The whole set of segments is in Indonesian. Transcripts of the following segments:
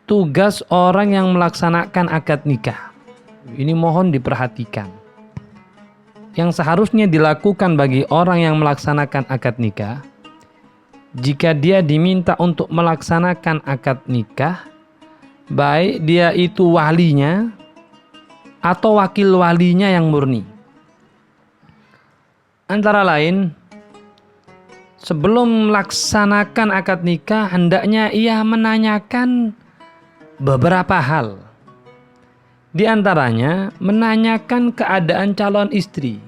tugas orang yang melaksanakan akad nikah. Ini mohon diperhatikan. Yang seharusnya dilakukan bagi orang yang melaksanakan akad nikah, jika dia diminta untuk melaksanakan akad nikah, baik dia itu walinya atau wakil walinya yang murni. Antara lain, sebelum melaksanakan akad nikah, hendaknya ia menanyakan beberapa hal. Di antaranya, menanyakan keadaan calon istri.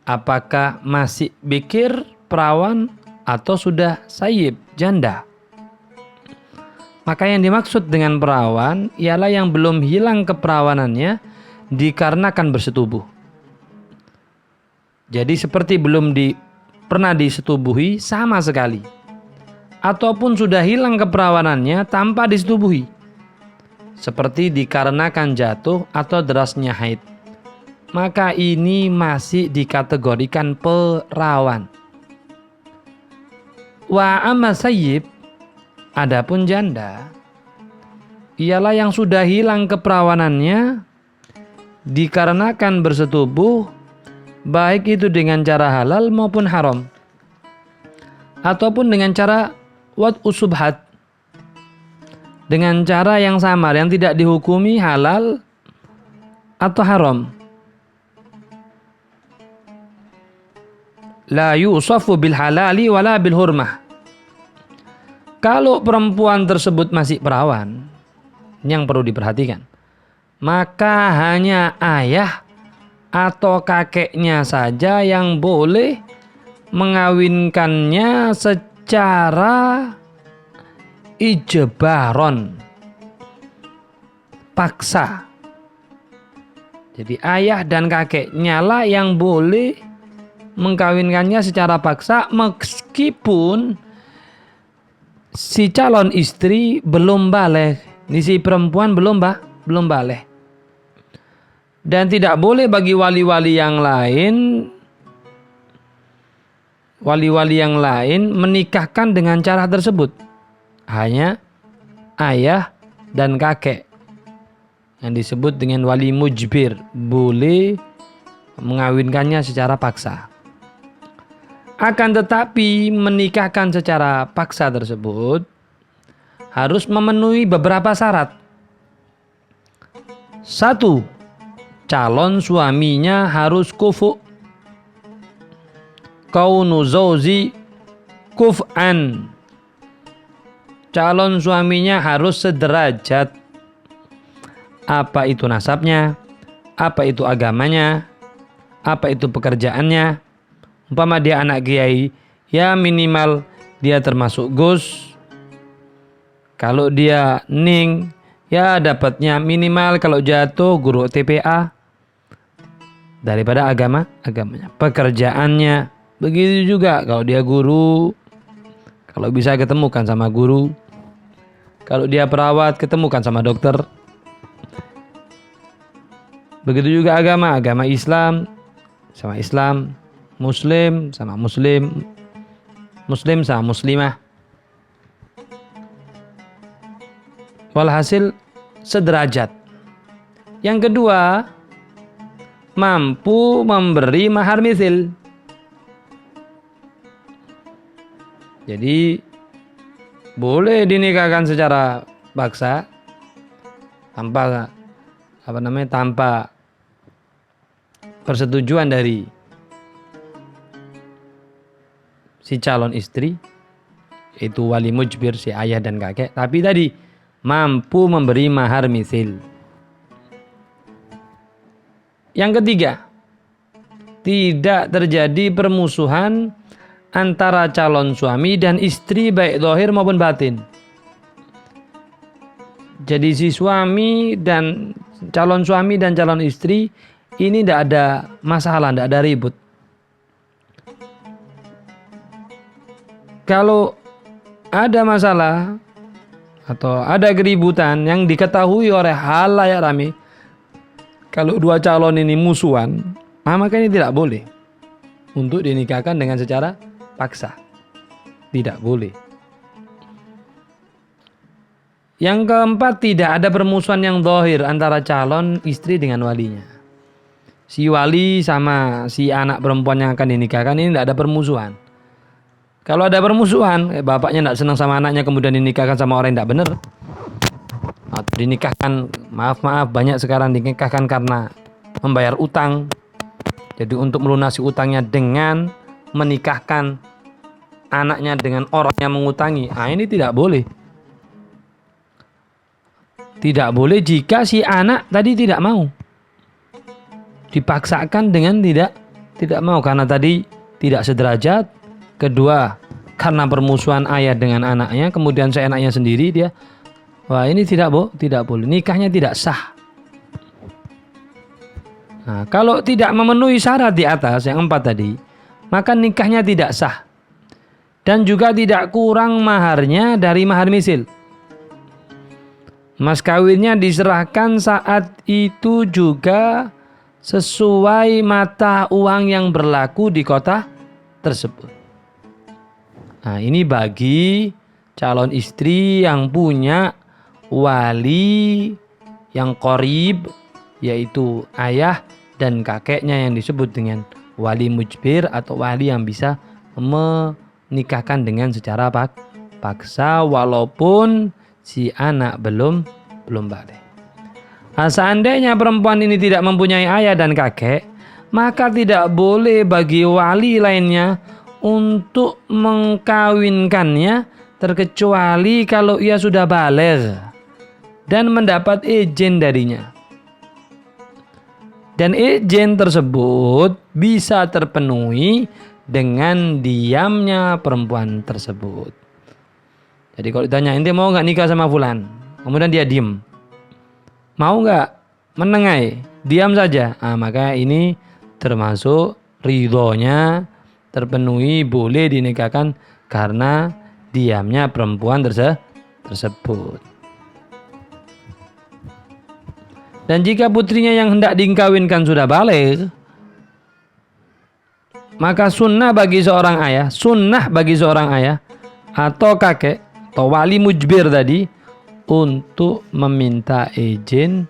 Apakah masih bikir, perawan, atau sudah sayyib, janda? Maka yang dimaksud dengan perawan ialah yang belum hilang keperawanannya dikarenakan bersetubuh. Jadi seperti belum pernah disetubuhi sama sekali, ataupun sudah hilang keperawanannya tanpa disetubuhi, seperti dikarenakan jatuh atau derasnya haid. Maka ini masih dikategorikan perawan. Wa amma sayyib, adapun janda, ialah yang sudah hilang keperawanannya dikarenakan bersetubuh, baik itu dengan cara halal maupun haram, ataupun dengan cara wad'u subhat, dengan cara yang samar, yang tidak dihukumi halal atau haram. La yusafu bil halali wala bil hurmah. Kalau perempuan tersebut masih perawan, yang perlu diperhatikan, maka hanya ayah atau kakeknya saja yang boleh mengawinkannya secara ijbaron, paksa. Jadi ayah dan kakeknya lah yang boleh mengkawinkannya secara paksa, meskipun si calon istri belum baligh, si perempuan belum baligh. Dan tidak boleh bagi wali-wali yang lain menikahkan dengan cara tersebut. Hanya ayah dan kakek yang disebut dengan wali mujbir boleh mengawinkannya secara paksa. Akan tetapi menikahkan secara paksa tersebut harus memenuhi beberapa syarat. 1. Calon suaminya harus kufu. Kaunu zauji kuf'an. Calon suaminya harus sederajat. Apa itu nasabnya? Apa itu agamanya? Apa itu pekerjaannya? Umpama dia anak kiai, ya minimal dia termasuk gus. Kalau dia ning, ya dapatnya minimal kalau jatuh guru TPA. Daripada agamanya, pekerjaannya. Begitu juga kalau dia guru, kalau bisa ketemukan sama guru. Kalau dia perawat, ketemukan sama dokter. Begitu juga agama Islam sama Islam, Muslim sama Muslim, Muslim sama Muslimah. Walhasil sederajat. Yang kedua, mampu memberi mahar misil. Jadi boleh dinikahkan secara paksa tanpa tanpa persetujuan dari si calon istri, itu wali mujbir, si ayah dan kakek, tapi tadi mampu memberi mahar misil. Yang ketiga, tidak terjadi permusuhan antara calon suami dan istri baik zahir maupun batin. Jadi si suami dan calon suami dan calon istri ini tidak ada masalah, tidak ada ribut. Kalau ada masalah atau ada keributan yang diketahui oleh halayak ramai, kalau dua calon ini musuhan, maka ini tidak boleh untuk dinikahkan dengan secara paksa. Tidak boleh. Yang keempat, tidak ada permusuhan yang zahir antara calon istri dengan walinya. Si wali sama si anak perempuan yang akan dinikahkan ini tidak ada permusuhan. Kalau ada permusuhan, bapaknya tidak senang sama anaknya kemudian dinikahkan sama orang yang tidak benar. Atau dinikahkan, maaf banyak sekarang dinikahkan karena membayar utang. Jadi untuk melunasi utangnya dengan menikahkan anaknya dengan orang yang mengutangi. Ini tidak boleh. Tidak boleh jika si anak tadi tidak mau. Dipaksakan dengan tidak mau karena tadi tidak sederajat. Kedua, karena permusuhan ayah dengan anaknya, kemudian seenaknya sendiri dia. Wah, ini tidak boleh. Nikahnya tidak sah. Nah, kalau tidak memenuhi syarat di atas yang 4 tadi, maka nikahnya tidak sah. Dan juga tidak kurang maharnya dari mahar misil. Mas kawinnya diserahkan saat itu juga sesuai mata uang yang berlaku di kota tersebut. Nah, ini bagi calon istri yang punya wali yang qarib, yaitu ayah dan kakeknya yang disebut dengan wali mujbir atau wali yang bisa menikahkan dengan secara paksa walaupun si anak belum balik. Nah, seandainya perempuan ini tidak mempunyai ayah dan kakek, maka tidak boleh bagi wali lainnya untuk mengkawinkannya terkecuali kalau ia sudah baligh dan mendapat izin darinya. Dan izin tersebut bisa terpenuhi dengan diamnya perempuan tersebut. Jadi kalau ditanya, ente mau nggak nikah sama fulan? Kemudian dia diem. Mau nggak? Menengai. Diam saja. Maka ini termasuk ridhonya terpenuhi, boleh dinikahkan karena diamnya perempuan tersebut. Dan jika putrinya yang hendak dikawinkan sudah balik, maka sunnah bagi seorang ayah atau kakek atau wali mujbir tadi untuk meminta izin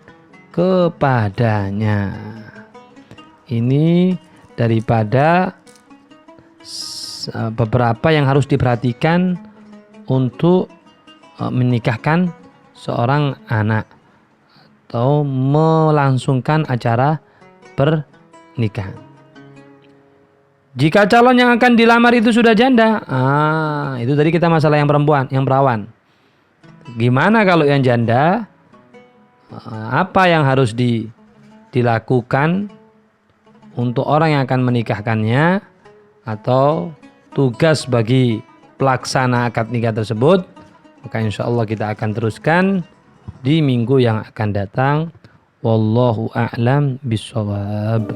kepadanya. Ini daripada beberapa yang harus diperhatikan untuk menikahkan seorang anak atau melangsungkan acara pernikahan. Jika calon yang akan dilamar itu sudah janda, itu tadi kita masalah yang perempuan, yang perawan. Gimana kalau yang janda? Apa yang harus dilakukan untuk orang yang akan menikahkannya atau tugas bagi pelaksana akad nikah tersebut? Maka insya Allah kita akan teruskan di minggu yang akan datang. Wallahu a'lam bishawab.